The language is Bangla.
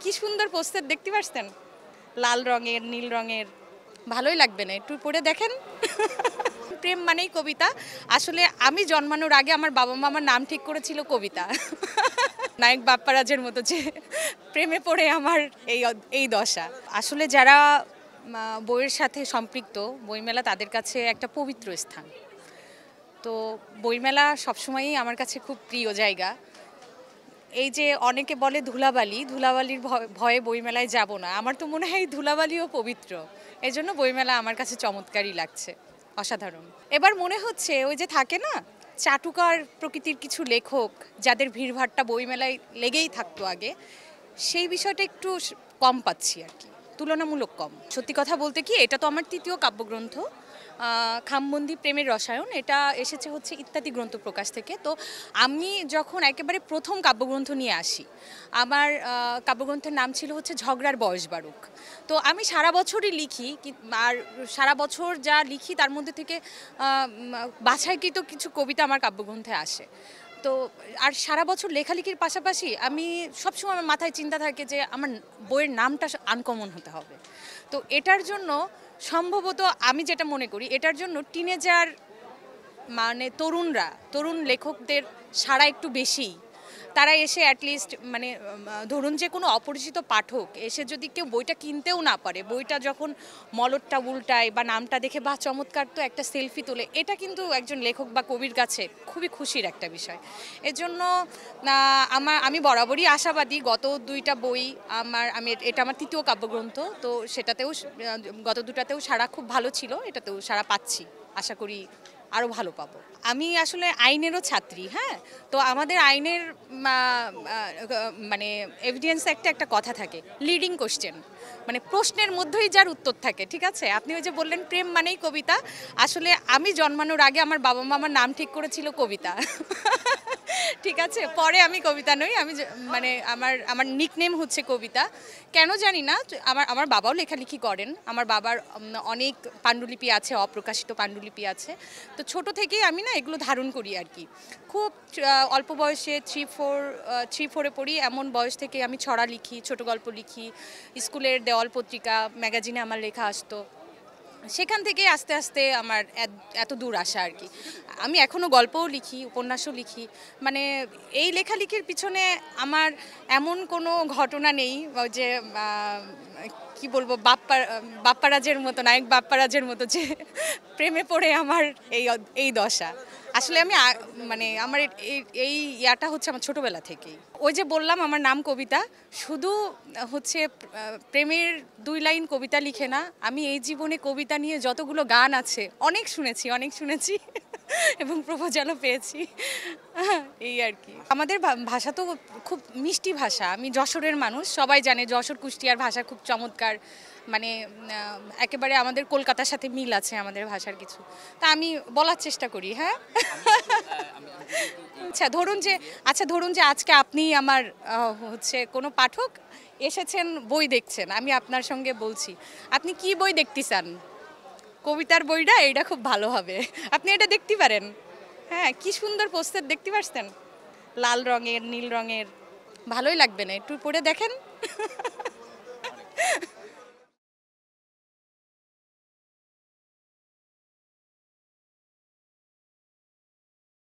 কি সুন্দর পোস্টার দেখতে পাচ্ছেন, লাল রঙের নীল রঙের, ভালোই লাগবে না একটু পড়ে দেখেন। প্রেম মানেই কবিতা। আসলে আমি জন্মানোর আগে আমার বাবা মা আমার নাম ঠিক করেছিল কবিতা। নায়ক বাপ্পারাজের মতো, যে প্রেমে পড়ে আমার এই এই দশা। আসলে যারা বইয়ের সাথে সম্পৃক্ত, বইমেলা তাদের কাছে একটা পবিত্র স্থান। তো বইমেলা সবসময়ই আমার কাছে খুব প্রিয় জায়গা। এই যে অনেকে বলে ধুলাবালি, ধুলাবালির ভয়ে বইমেলায় যাব না, আমার তো মনে হয় ধুলাবালিও পবিত্র। এই জন্য বইমেলা আমার কাছে চমৎকারই লাগছে, অসাধারণ। এবার মনে হচ্ছে ওই যে থাকে না চাটুকার প্রকৃতির কিছু লেখক যাদের ভিড়ভাট্টা বইমেলায় লেগেই থাকতো আগে, সেই বিষয়টা একটু কম পাচ্ছি আর কি, তুলনামূলক কম। সত্যি কথা বলতে কি, এটা তো আমার তৃতীয় কাব্যগ্রন্থ, খামবন্দি প্রেমের রসায়ন। এটা এসেছে হচ্ছে ইত্যাদি গ্রন্থ প্রকাশ থেকে। তো আমি যখন একেবারে প্রথম কাব্যগ্রন্থ নিয়ে আসি, আমার কাব্যগ্রন্থের নাম ছিল হচ্ছে ঝগড়ার বয়স বারুক। তো আমি সারা বছরই লিখি, আর সারা বছর যা লিখি তার মধ্যে থেকে বাছাইকৃত কিছু কবিতা আমার কাব্যগ্রন্থে আসে। তো আর সারা বছর লেখালেখির পাশাপাশি আমি সবসময় আমার মাথায় চিন্তা থাকে যে আমার বইয়ের নামটা আনকমন হতে হবে। তো এটার জন্য সম্ভবত আমি যেটা মনে করি, এটার জন্য টিনেজার মানে তরুণ লেখকদের সাড়া একটু বেশি। তারা এসে অ্যাটলিস্ট মানে ধরুন যে কোনো অপরিচিত পাঠক এসে যদি কেউ বইটা কিনতেও না পারে, বইটা যখন মলটটা উল্টায় বা নামটা দেখে বা চমৎকার তো একটা সেলফি তোলে, এটা কিন্তু একজন লেখক বা কবির কাছে খুবই খুশির একটা বিষয়। এজন্য আমি বরাবরই আশাবাদী। গত দুইটা বই এটা আমার তৃতীয় কাব্যগ্রন্থ, তো সেটাতেও গত দুটাতেও সাড়া খুব ভালো ছিল, এটাতেও সাড়া পাচ্ছি, আশা করি আরও ভালো পাবো। আমি আসলে আইনেরও ছাত্রী, হ্যাঁ। তো আমাদের আইনের মানে এভিডেন্স একটা কথা থাকে, লিডিং কোশ্চেন, মানে প্রশ্নের মধ্যেই যার উত্তর থাকে, ঠিক আছে। আপনি ওই যে বললেন প্রেম মানেই কবিতা, আসলে আমি জন্মানোর আগে আমার বাবা মা আমার নাম ঠিক করেছিল কবিতা। ঠিক আছে, পরে আমি কবিতা নই, আমি মানে আমার নিকনেম হচ্ছে কবিতা। কেন জানি না, আমার বাবাও লেখালেখি করেন, আমার বাবার অনেক পাণ্ডুলিপি আছে, অপ্রকাশিত পাণ্ডুলিপি আছে। তো ছোট থেকেই আমি না এগুলো ধারণ করি আর কি। খুব অল্প বয়সে 3-4-এ পড়ি, এমন বয়স থেকে আমি ছড়া লিখি, ছোট গল্প লিখি, স্কুলের দেওয়াল পত্রিকা ম্যাগাজিনে আমার লেখা আসতো। সেখান থেকে আস্তে আস্তে আমার এত দূর আসা আর কি। আমি এখনও গল্পও লিখি, উপন্যাসও লিখি। মানে এই লেখালেখির পিছনে আমার এমন কোনো ঘটনা নেই যে কি বলবো, বাপ্পারাজের মতো, নায়ক বাপ্পারাজের মতো, যে প্রেমে পড়ে আমার এই দশা। আসলে আমি মানে আমার এই ইয়াটা হচ্ছে আমার ছোটবেলা থেকেই। ওই যে বললাম আমার নাম কবিতা, শুধু হচ্ছে প্রেমের 2 লাইন কবিতা লিখে না, আমি এই জীবনে কবিতা নিয়ে যতগুলো গান আছে অনেক শুনেছি এবং প্রপোজালও পেয়েছি, এই আর কি। আমাদের ভাষা তো খুব মিষ্টি ভাষা। আমি যশোরের মানুষ, সবাই জানে যশোর কুষ্টিয়ার ভাষা খুব চমৎকার, মানে একেবারে আমাদের কলকাতার সাথে মিল আছে আমাদের ভাষার কিছু। তা আমি বলার চেষ্টা করি, হ্যাঁ। আচ্ছা ধরুন যে আজকে আপনি আমার হচ্ছে কোনো পাঠক এসেছেন, বই দেখছেন, আমি আপনার সঙ্গে বলছি, আপনি কি বই দেখতে চান? কবিতার বইটা, এইটা খুব ভালো হবে, আপনি এটা দেখতে পারেন। হ্যাঁ, কি সুন্দর পোস্টার দেখতে পাচ্ছেন, লাল রঙের নীল রঙের, ভালোই লাগবে না একটু পড়ে দেখেন।